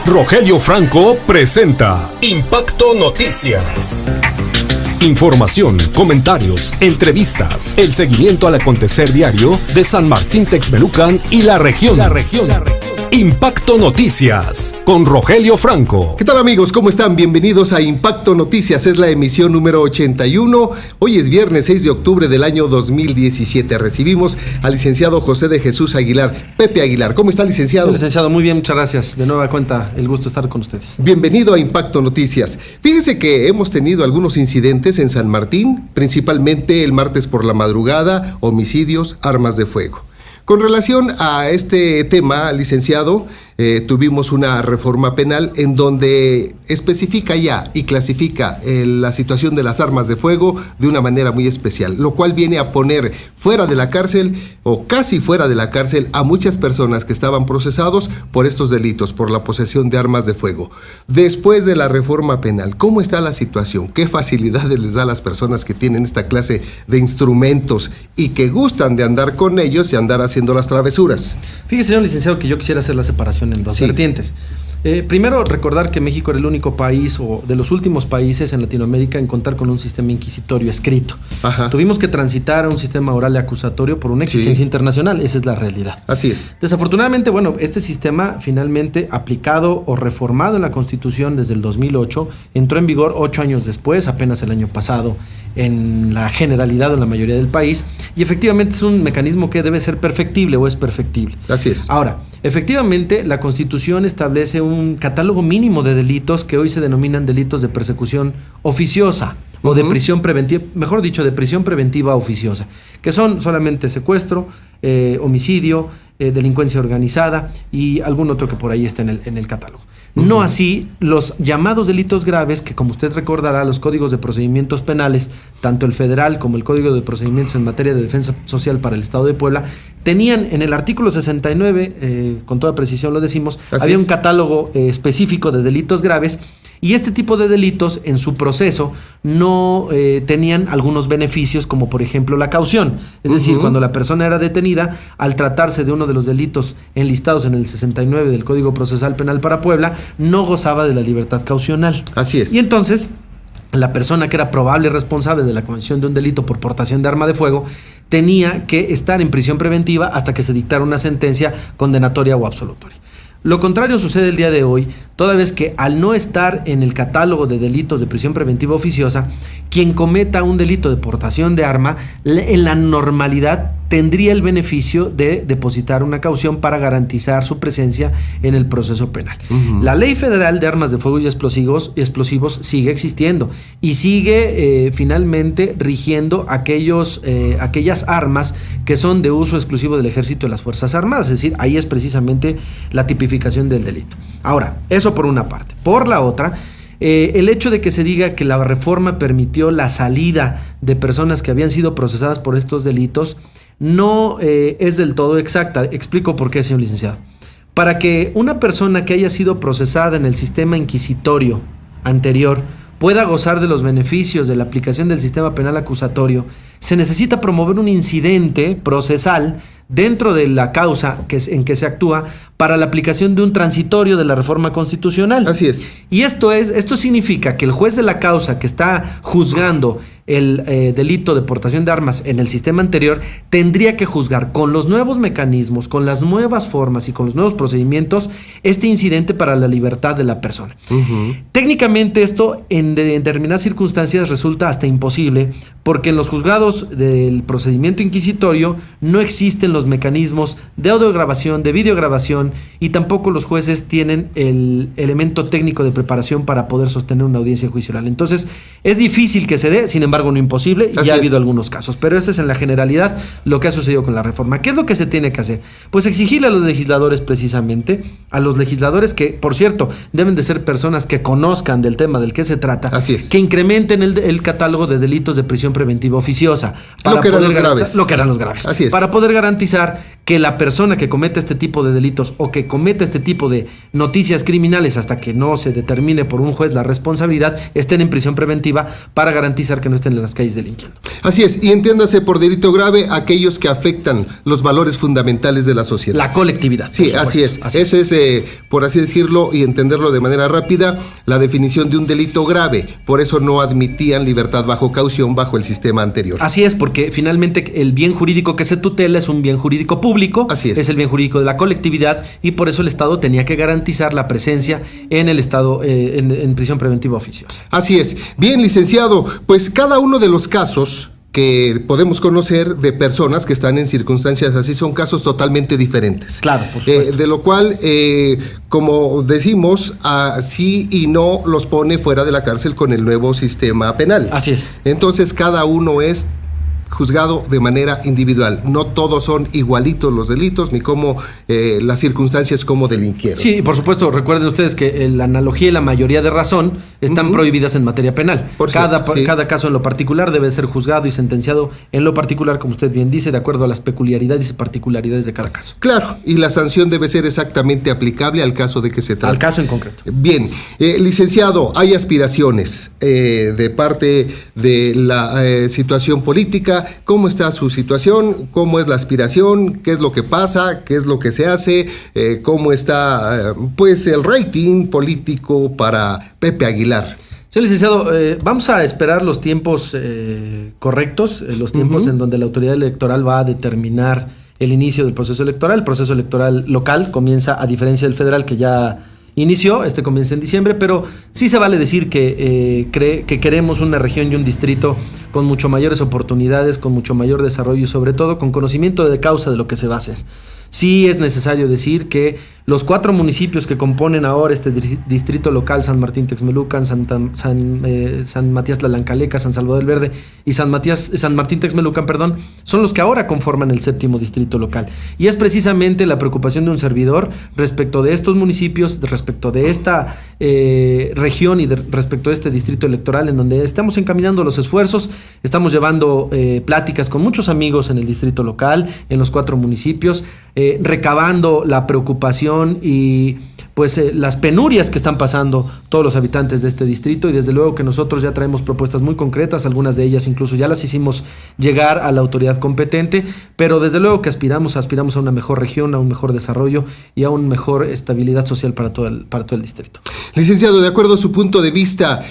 Rogelio Franco presenta Impacto Noticias. Información, comentarios, entrevistas, el seguimiento al acontecer diario de San Martín Texmelucan y la región. Impacto Noticias con Rogelio Franco. ¿Qué tal, amigos? ¿Cómo están? Bienvenidos a Impacto Noticias. Es la emisión número 81. Hoy es viernes 6 de octubre del año 2017. Recibimos al licenciado José de Jesús Aguilar, Pepe Aguilar. ¿Cómo está, licenciado? Sí, licenciado, muy bien, muchas gracias. De nueva cuenta, el gusto de estar con ustedes. Bienvenido a Impacto Noticias. Fíjese que hemos tenido algunos incidentes en San Martín, principalmente el martes por la madrugada, homicidios, armas de fuego. Con relación a este tema, licenciado, tuvimos una reforma penal en donde especifica ya y clasifica la situación de las armas de fuego de una manera muy especial, lo cual viene a poner fuera de la cárcel o casi fuera de la cárcel a muchas personas que estaban procesados por estos delitos, por la posesión de armas de fuego. Después de la reforma penal, ¿cómo está la situación? ¿Qué facilidades les da a las personas que tienen esta clase de instrumentos y que gustan de andar con ellos y andar haciendo las travesuras? Fíjese, señor licenciado, que yo quisiera hacer la separación en dos vertientes. Primero, recordar que México era el único país o de los últimos países en Latinoamérica en contar con un sistema inquisitorio escrito. Ajá. Tuvimos que transitar a un sistema oral y acusatorio por una exigencia internacional. Esa es la realidad. Así es. Desafortunadamente, bueno, este sistema finalmente aplicado o reformado en la Constitución desde el 2008 entró en vigor 8 años después, apenas el año pasado, en la generalidad o en la mayoría del país, y efectivamente es un mecanismo que debe ser perfectible o es perfectible. Así es. Ahora, efectivamente, la Constitución establece un catálogo mínimo de delitos que hoy se denominan delitos de persecución oficiosa o de prisión preventiva, mejor dicho, de prisión preventiva oficiosa, que son solamente secuestro, homicidio, delincuencia organizada y algún otro que por ahí está en el catálogo. No así los llamados delitos graves, que como usted recordará, los códigos de procedimientos penales, tanto el federal como el Código de Procedimientos en materia de defensa social para el Estado de Puebla, tenían en el artículo 69, con toda precisión lo decimos, había un catálogo específico de delitos graves, y este tipo de delitos en su proceso no tenían algunos beneficios, como por ejemplo la caución. Es decir, cuando la persona era detenida, al tratarse de uno de los delitos enlistados en el 69 del Código Procesal Penal para Puebla, no gozaba de la libertad caucional. Así es. Y entonces, la persona que era probable responsable de la comisión de un delito por portación de arma de fuego tenía que estar en prisión preventiva hasta que se dictara una sentencia condenatoria o absolutoria. Lo contrario sucede el día de hoy, toda vez que al no estar en el catálogo de delitos de prisión preventiva oficiosa, quien cometa un delito de portación de arma, en la normalidad tendría el beneficio de depositar una caución para garantizar su presencia en el proceso penal. La Ley Federal de Armas de Fuego y Explosivos sigue existiendo y sigue finalmente rigiendo aquellas armas que son de uso exclusivo del Ejército y las Fuerzas Armadas, es decir, ahí es precisamente la tipificación del delito. Ahora, eso por una parte. Por la otra, el hecho de que se diga que la reforma permitió la salida de personas que habían sido procesadas por estos delitos no es del todo exacta. Explico por qué, señor licenciado. Para que una persona que haya sido procesada en el sistema inquisitorio anterior pueda gozar de los beneficios de la aplicación del sistema penal acusatorio, se necesita promover un incidente procesal dentro de la causa en que se actúa para la aplicación de un transitorio de la reforma constitucional. Así es. Y esto significa que el juez de la causa que está juzgando el delito de portación de armas en el sistema anterior tendría que juzgar con los nuevos mecanismos, con las nuevas formas y con los nuevos procedimientos este incidente para la libertad de la persona. Técnicamente esto en determinadas circunstancias resulta hasta imposible porque en los juzgados del procedimiento inquisitorio no existen los mecanismos de audiograbación, de videograbación y tampoco los jueces tienen el elemento técnico de preparación para poder sostener una audiencia juicio oral. Entonces es difícil que se dé, sin embargo no imposible, y ya ha habido algunos casos, pero ese es en la generalidad lo que ha sucedido con la reforma. ¿Qué es lo que se tiene que hacer? Pues exigirle a los legisladores precisamente, a los legisladores que, por cierto, deben de ser personas que conozcan del tema del que se trata, que incrementen el catálogo de delitos de prisión preventiva oficiosa. Lo que eran los graves. Lo que eran los graves. Así es. Para poder garantizar que la persona que comete este tipo de delitos o que comete este tipo de noticias criminales hasta que no se determine por un juez la responsabilidad, estén en prisión preventiva para garantizar que no estén en las calles delinquiendo. Así es, y entiéndase por delito grave aquellos que afectan los valores fundamentales de la sociedad. La colectividad. Sí, así es. Ese es, por así decirlo y entenderlo de manera rápida, la definición de un delito grave. Por eso no admitían libertad bajo caución bajo el sistema anterior. Así es, porque finalmente el bien jurídico que se tutela es un bien jurídico público. Así es el bien jurídico de la colectividad y por eso el Estado tenía que garantizar la presencia en el Estado en prisión preventiva oficiosa. Así es. Bien, licenciado, pues cada uno de los casos que podemos conocer de personas que están en circunstancias así son casos totalmente diferentes. Claro, por supuesto. De lo cual, como decimos, sí y no los pone fuera de la cárcel con el nuevo sistema penal. Así es. Entonces, cada uno es juzgado de manera individual. No todos son igualitos los delitos, ni como las circunstancias como delinquieron. Sí, por supuesto, recuerden ustedes que la analogía y la mayoría de razón están prohibidas en materia penal. Cada caso en lo particular debe ser juzgado y sentenciado en lo particular, como usted bien dice, de acuerdo a las peculiaridades y particularidades de cada caso. Claro, y la sanción debe ser exactamente aplicable al caso de que se trata. Al caso en concreto. Bien, licenciado, hay aspiraciones de parte de la situación política. ¿Cómo está su situación? ¿Cómo es la aspiración? ¿Qué es lo que pasa? ¿Qué es lo que se hace? ¿Cómo está pues el rating político para Pepe Aguilar? Señor licenciado, vamos a esperar los tiempos correctos, los tiempos en donde la autoridad electoral va a determinar el inicio del proceso electoral. El proceso electoral local comienza, a diferencia del federal que ya inició, comienza en diciembre, pero sí se vale decir que queremos una región y un distrito con mucho mayores oportunidades, con mucho mayor desarrollo y sobre todo con conocimiento de causa de lo que se va a hacer. Sí es necesario decir que los 4 municipios que componen ahora este distrito local, San Martín Texmelucan, San Matías Tlalancaleca, San Salvador del Verde y San Martín Texmelucan, son los que ahora conforman el 7º distrito local. Y es precisamente la preocupación de un servidor respecto de estos municipios, respecto de esta región y respecto de este distrito electoral, en donde estamos encaminando los esfuerzos, estamos llevando pláticas con muchos amigos en el distrito local, en los 4 municipios, recabando la preocupación y pues las penurias que están pasando todos los habitantes de este distrito, y desde luego que nosotros ya traemos propuestas muy concretas, algunas de ellas incluso ya las hicimos llegar a la autoridad competente, pero desde luego que aspiramos a una mejor región, a un mejor desarrollo y a una mejor estabilidad social para todo el distrito. Licenciado, de acuerdo a su punto de vista,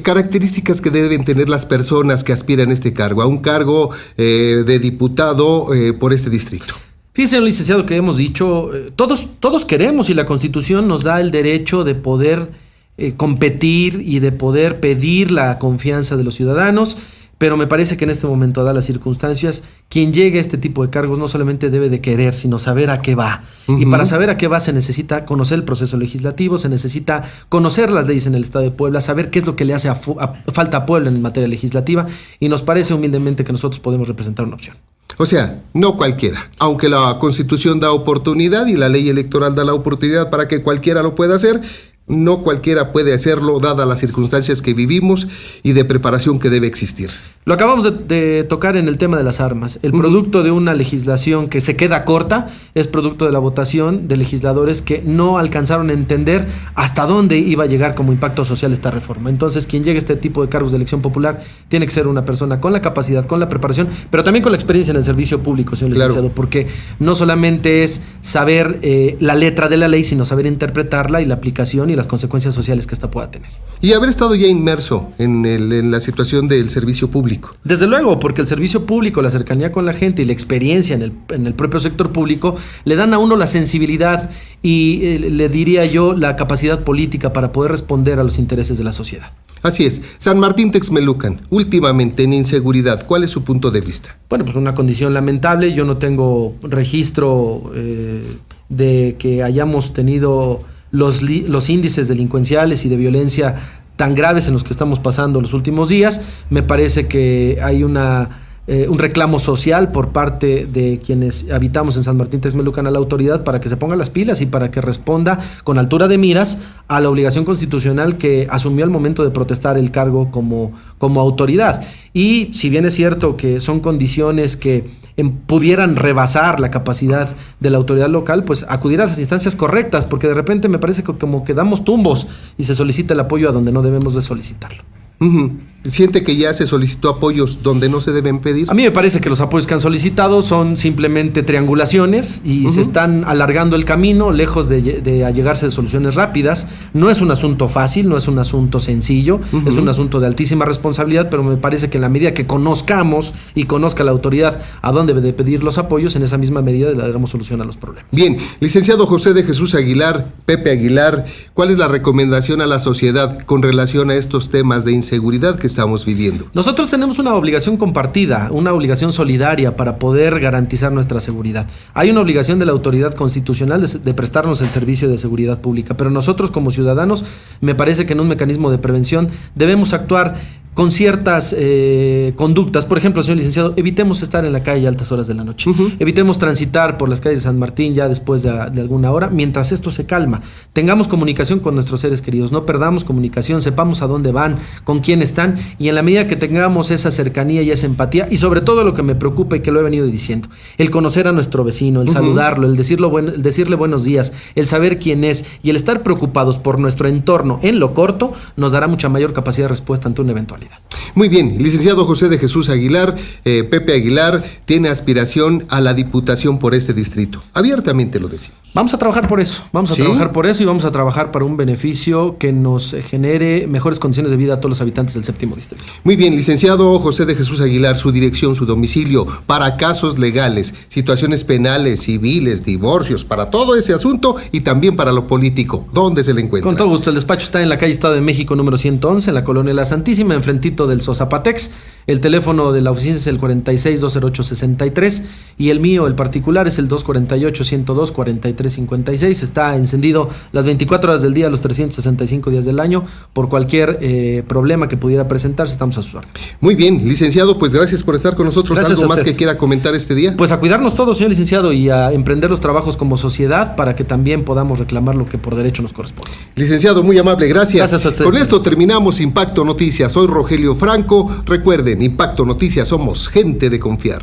características que deben tener las personas que aspiran a este cargo, a un cargo de diputado por este distrito. Fíjese, licenciado, que hemos dicho, todos queremos y la Constitución nos da el derecho de poder competir y de poder pedir la confianza de los ciudadanos, pero me parece que en este momento, dadas las circunstancias, quien llegue a este tipo de cargos no solamente debe de querer, sino saber a qué va. Y para saber a qué va se necesita conocer el proceso legislativo, se necesita conocer las leyes en el Estado de Puebla, saber qué es lo que le hace falta a Puebla en materia legislativa, y nos parece humildemente que nosotros podemos representar una opción. O sea, no cualquiera, aunque la Constitución da oportunidad y la ley electoral da la oportunidad para que cualquiera lo pueda hacer, no cualquiera puede hacerlo dadas las circunstancias que vivimos y de preparación que debe existir. Lo acabamos de tocar en el tema de las armas. El producto de una legislación que se queda corta es producto de la votación de legisladores que no alcanzaron a entender hasta dónde iba a llegar como impacto social esta reforma. Entonces, quien llegue a este tipo de cargos de elección popular tiene que ser una persona con la capacidad, con la preparación, pero también con la experiencia en el servicio público, señor licenciado, porque no solamente es saber la letra de la ley, sino saber interpretarla y la aplicación y las consecuencias sociales que esta pueda tener. Y haber estado ya inmerso en la situación del servicio público. Desde luego, porque el servicio público, la cercanía con la gente y la experiencia en el propio sector público le dan a uno la sensibilidad y le diría yo la capacidad política para poder responder a los intereses de la sociedad. Así es. San Martín Texmelucan, últimamente en inseguridad, ¿cuál es su punto de vista? Bueno, pues una condición lamentable. Yo no tengo registro de que hayamos tenido los índices delincuenciales y de violencia tan graves en los que estamos pasando los últimos días. Me parece que hay una un reclamo social por parte de quienes habitamos en San Martín Texmelucan a la autoridad para que se ponga las pilas y para que responda con altura de miras a la obligación constitucional que asumió al momento de protestar el cargo como autoridad. Y si bien es cierto que son condiciones que pudieran rebasar la capacidad de la autoridad local, pues acudir a las instancias correctas, porque de repente me parece que como que damos tumbos y se solicita el apoyo a donde no debemos de solicitarlo. ¿Siente que ya se solicitó apoyos donde no se deben pedir? A mí me parece que los apoyos que han solicitado son simplemente triangulaciones y se están alargando el camino lejos de allegarse de soluciones rápidas. No es un asunto fácil, no es un asunto sencillo, es un asunto de altísima responsabilidad, pero me parece que en la medida que conozcamos y conozca la autoridad a dónde debe pedir los apoyos, en esa misma medida le daremos solución a los problemas. Bien, licenciado José de Jesús Aguilar, Pepe Aguilar, ¿cuál es la recomendación a la sociedad con relación a estos temas de inseguridad que estamos viviendo? Nosotros tenemos una obligación compartida, una obligación solidaria para poder garantizar nuestra seguridad. Hay una obligación de la autoridad constitucional de prestarnos el servicio de seguridad pública, pero nosotros como ciudadanos, me parece que en un mecanismo de prevención debemos actuar con ciertas conductas. Por ejemplo, señor licenciado, evitemos estar en la calle a altas horas de la noche. Evitemos transitar por las calles de San Martín ya después de alguna hora, mientras esto se calma. Tengamos comunicación con nuestros seres queridos, no perdamos comunicación, sepamos a dónde van, con quién están, y en la medida que tengamos esa cercanía y esa empatía, y sobre todo lo que me preocupa y que lo he venido diciendo, el conocer a nuestro vecino, el saludarlo, el decirle buenos días, el saber quién es y el estar preocupados por nuestro entorno en lo corto, nos dará mucha mayor capacidad de respuesta ante una eventualidad. Muy bien, licenciado José de Jesús Aguilar, Pepe Aguilar tiene aspiración a la diputación por este distrito. Abiertamente lo decimos. Vamos a trabajar por eso, trabajar por eso y vamos a trabajar para un beneficio que nos genere mejores condiciones de vida a todos los habitantes del séptimo distrito. Muy bien, licenciado José de Jesús Aguilar, su dirección, su domicilio, para casos legales, situaciones penales, civiles, divorcios, para todo ese asunto y también para lo político. ¿Dónde se le encuentra? Con todo gusto, el despacho está en la calle Estado de México número 111, en la colonia La Santísima, enfrentito del Sosapatex. El teléfono de la oficina es el 46-208-63 y el mío, el particular, es el 248-102-4356. Está encendido las 24 horas del día, los 365 días del año. Por cualquier problema que pudiera presentarse, estamos a sus órdenes. Muy bien, licenciado, pues gracias por estar con nosotros. Gracias. ¿Algo más que quiera comentar este día? Pues a cuidarnos todos, señor licenciado, y a emprender los trabajos como sociedad para que también podamos reclamar lo que por derecho nos corresponde. Licenciado, muy amable, gracias. Gracias a usted. Con esto terminamos Impacto Noticias. Soy Rogelio Franco. Recuerden, Impacto Noticias, somos gente de confiar.